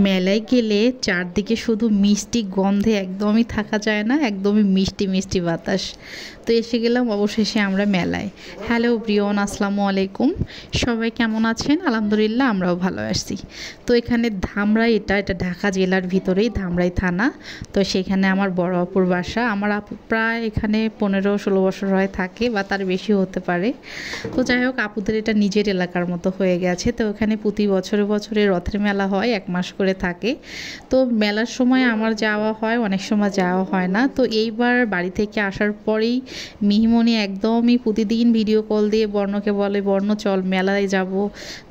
মেলায় গেলে চারদিকে শুধু মিষ্টি গন্ধে একদমই থাকা যায় না, একদমই মিষ্টি মিষ্টি বাতাস। তো এসে গেলাম অবশেষে আমরা মেলায়। হ্যালো ব্রিয়ন, আসসালামু আলাইকুম। সবাই কেমন আছেন? আলহামদুলিল্লাহ, আমরাও ভালো আছি। তো এখানে ধামরাই, এটা ঢাকা জেলার ভিতরেই ধামরাই থানা। তো সেখানে আমার বড় আপুর বাসা। আমার আপু প্রায় এখানে 15-16 বছর হয় থাকে, বা তার বেশি হতে পারে। তো যাই হোক, আপুদের এটা নিজের এলাকার মতো হয়ে গেছে। তো এখানে প্রতি বছরে বছরে রথের মেলা হয়, 1 মাস করে থাকে। তো মেলার সময় আমার যাওয়া হয়, অনেক সময় যাওয়া হয় না। তো এইবার বাড়ি থেকে আসার পরেই মিহিমণি একদমই প্রতিদিন ভিডিও কল দিয়ে বর্ণকে বলে, বর্ণ চল মেলায় যাব,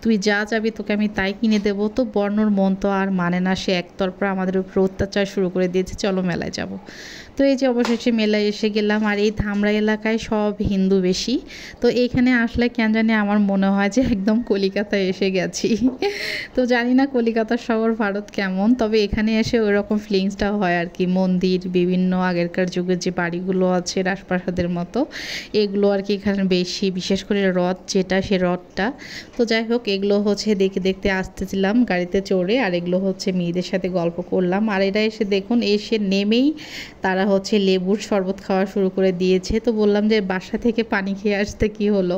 তুই যা যাবি তোকে আমি তাই কিনে দেবো। তো বর্ণর মন তো আর মানে না, সে একতরফা আমাদের উপর অত্যাচার শুরু করে দিয়েছে, চলো মেলায় যাব। তো এই যে অবশেষে মেলায় এসে গেলাম। আর এই ধামরা এলাকায় সব হিন্দু বেশি। তো এইখানে আসলে কেন জানি আমার মনে হয় যে একদম কলিকাতায় এসে গেছি। তো জানি না কলিকাতার শহর ভারত কেমন, তবে এখানে এসে ওই রকম ফিলিংসটা হয় আর কি। মন্দির, বিভিন্ন আগেরকার যুগের যে বাড়িগুলো আছে রাজপ্রাসাদের মতো, এগুলো আর কি এখানে বেশি, বিশেষ করে রথ যেটা, সে রথটা। তো যাই হোক, এগুলো হচ্ছে দেখে দেখতে আসতেছিলাম গাড়িতে চড়ে, আর এগুলো হচ্ছে মেয়েদের সাথে গল্প করলাম। আর এটা এসে দেখুন, এসে নেমেই তারা হচ্ছে লেবুর শরবত খাওয়া শুরু করে দিয়েছে। তো বললাম যে বাসা থেকে পানি খেয়ে আসতে কি হলো,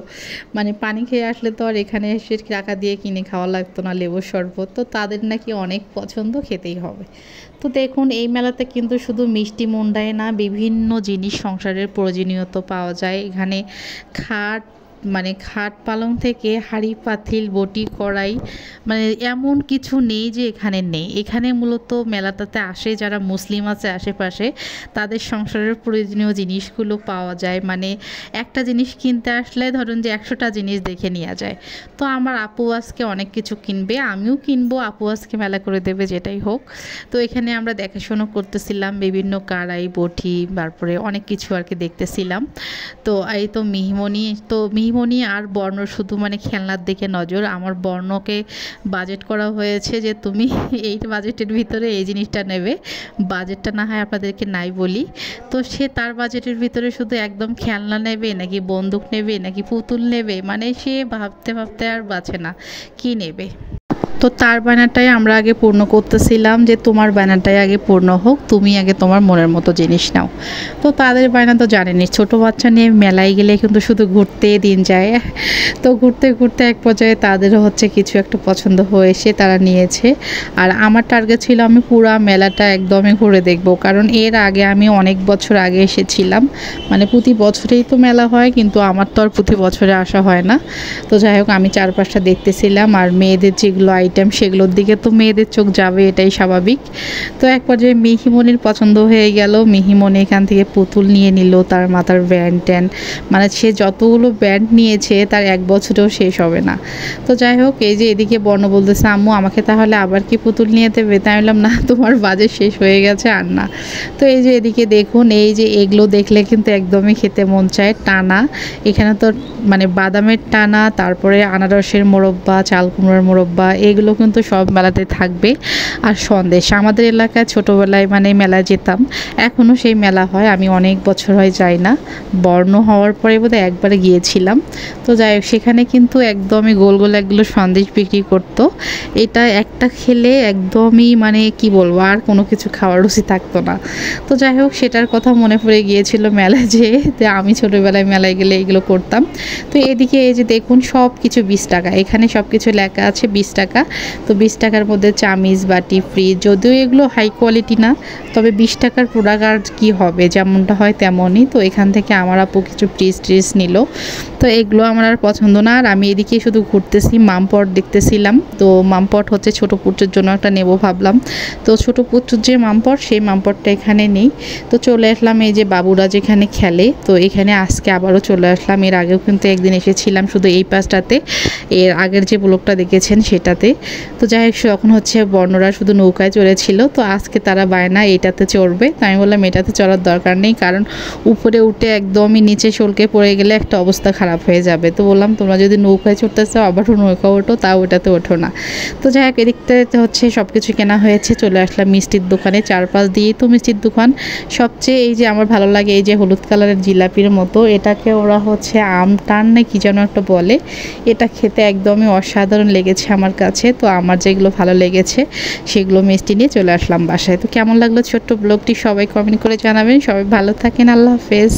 মানে পানি খেয়ে আসলে তো আর এখানে এসে টাকা দিয়ে কিনে খাওয়া লাগতো না লেবুর শরবত। তো তাদের নাকি অনেক পছন্দ, খেতেই হবে। তো দেখুন, এই মেলাতে কিন্তু শুধু মিষ্টি মুন্ডাই না, বিভিন্ন জিনিস সংসারের প্রয়োজনীয়তা পাওয়া যায় এখানে। খাট, মানে খাট পালং থেকে হাঁড়ি পাতিল বটি কড়াই, মানে এমন কিছু নেই যে এখানে নেই। এখানে মূলত মেলাটাতে আসে যারা মুসলিম আছে আশেপাশে, তাদের সংসারের প্রয়োজনীয় জিনিসগুলো পাওয়া যায়। মানে একটা জিনিস কিনতে আসলে ধরুন যে 100টা জিনিস দেখে নেওয়া যায়। তো আমার আপু আজকে অনেক কিছু কিনবে, আমিও কিনবো, আপু আজকে মেলা করে দেবে, যেটাই হোক। তো এখানে আমরা দেখাশোনা করতেছিলাম বিভিন্ন কড়াই বটি, তারপরে অনেক কিছু আর কি দেখতেছিলাম। তো এই তো মিহিমণি আর বর্ণ শুধু মানে খেলনার দিকে নজর। আমার বর্ণকে বাজেট করা হয়েছে যে তুমি এই বাজেটের ভিতরে এই জিনিসটা নেবে, বাজেটটা না হয় আপনাদেরকে নাই বলি। তো সে তার বাজেটের ভিতরে শুধু একদম খেলনা নেবে নাকি বন্দুক নেবে নাকি পুতুল নেবে, মানে সে ভাবতে ভাবতে আর বাঁচে না কি নেবে। তো তার ব্যানারটাই আমরা আগে পূর্ণ করতেছিলাম, যে তোমার ব্যানারটাই আগে পূর্ণ হোক, তুমি আগে তোমার মনের মতো জিনিস নাও। তো তাদের বায়না তো জানেনি, ছোটো বাচ্চা নিয়ে মেলায় গেলে কিন্তু শুধু ঘুরতে দিন যায়। তো ঘুরতে ঘুরতে এক পর্যায়ে তাদেরও হচ্ছে কিছু একটা পছন্দ হয়েছে, তারা নিয়েছে। আর আমার টার্গেট ছিল আমি পুরা মেলাটা একদমই ঘুরে দেখব, কারণ এর আগে আমি অনেক বছর আগে এসেছিলাম। মানে প্রতি বছরেই তো মেলা হয়, কিন্তু আমার তো আর প্রতি বছরে আসা হয় না। তো যাই হোক, আমি চারপাশটা দেখতেছিলাম, আর মেয়েদের যেগুলো আইটেম সেগুলোর দিকে তো মেয়েদের চোখ যাবে, এটাই স্বাভাবিক। তো এক পর্যায়ে মিহিমণির পছন্দ হয়ে গেল, মিহিমণি এখান থেকে পুতুল নিয়ে নিল, তার মাথার ব্যান্ড ট্যান্ড, মানে সে যতগুলো ব্যান্ড নিয়েছে তার 1 বছরেও শেষ হবে না। তো যাই হোক, এই যে এদিকে বর্ণ বলতেছে, আম্মু আমাকে তাহলে আবার কি পুতুল নিয়ে দেবে? তাই বললাম না, তোমার বাজেট শেষ হয়ে গেছে, আর না। তো এই যে এদিকে দেখুন, এই যে এগুলো দেখলে কিন্তু একদমই খেতে মন চায়। টানা, এখানে তো মানে বাদামের টানা, তারপরে আনারসের মোরব্বা, চাল কুমড়োর মোরব্বা, এগুলো কিন্তু সব মেলাতে থাকবে। আর সন্দেশ, আমাদের এলাকায় ছোটোবেলায় মানে মেলায় যেতাম, এখনও সেই মেলা হয়, আমি অনেক বছর হয় যাই না। বর্ণ হওয়ার পরে বোধহয় একবারে গিয়েছিলাম। তো যাই হোক, সেখানে কিন্তু একদমই গোল গোল একগুলো সন্দেশ বিক্রি করতো। এটা একটা খেলে একদমই মানে কি বলবো, আর কোনো কিছু খাওয়ার রুচি থাকতো না। তো যাই হোক, সেটার কথা মনে পড়ে গিয়েছিল মেলায় যেয়ে, যে আমি ছোটোবেলায় মেলায় গেলে এগুলো করতাম। তো এদিকে এই যে দেখুন, সব কিছু 20 টাকা, এখানে সব কিছু লেখা আছে 20 টাকা। তো 20 টাকার মধ্যে চামিচ বাটি ফ্রিজ, যদিও এগুলো হাই কোয়ালিটি না, তবে 20 টাকার প্রোডাক্ট আর কী হবে, যেমনটা হয় তেমনই। তো এখান থেকে আমার আপু কিছু ফ্রিজ ট্রিজ নিল। তো এগুলো আমার আর পছন্দ না, আর আমি এদিকে শুধু ঘুরতেছি, মামপট দেখতেছিলাম। তো মামপট হচ্ছে ছোটো পুত্রের জন্য একটা নেব ভাবলাম। তো ছোটো পুত্রের যে মামপট, সেই মামপটটা এখানে নেই। তো চলে আসলাম এই যে বাবুরা যেখানে খেলে, তো এখানে আজকে আবারও চলে আসলাম। এর আগেও কিন্তু একদিন এসেছিলাম শুধু এই পাশটাতে, এর আগের যে ব্লগটা দেখেছেন সেটাতে। তো যাই হোক, এখন হচ্ছে বর্ণরা শুধু নৌকায় চড়েছিল, তো আজকে তারা বায়না এটাতে চড়বে। তো আমি বললাম এটাতে চড়ার দরকার নেই, কারণ উপরে উঠে একদমই নিচে সলকে পড়ে গেলে একটা অবস্থা খারাপ খারাপ হয়ে যাবে। তো বললাম তোমরা যদি নৌকায় চড়তে চাও আবারও নৌকা ওঠো, তাও ওটাতে ওঠো না। তো যাই হোক এদিকতে হচ্ছে সব কিছু কেনা হয়েছে, চলে আসলাম মিষ্টির দোকানে। চারপাশ দিয়েই তো মিষ্টির দোকান। সবচেয়ে এই যে আমার ভালো লাগে এই যে হলুদ কালারের জিলাপির মতো, এটাকে ওরা হচ্ছে আম টান না কি যেন একটা বলে, এটা খেতে একদমই অসাধারণ লেগেছে আমার কাছে। তো আমার যেগুলো ভালো লেগেছে সেগুলো মিষ্টি নিয়ে চলে আসলাম বাসায়। তো কেমন লাগলো ছোট্ট ব্লগটি সবাই কমেন্ট করে জানাবেন। সবাই ভালো থাকেন, আল্লাহ হাফেজ।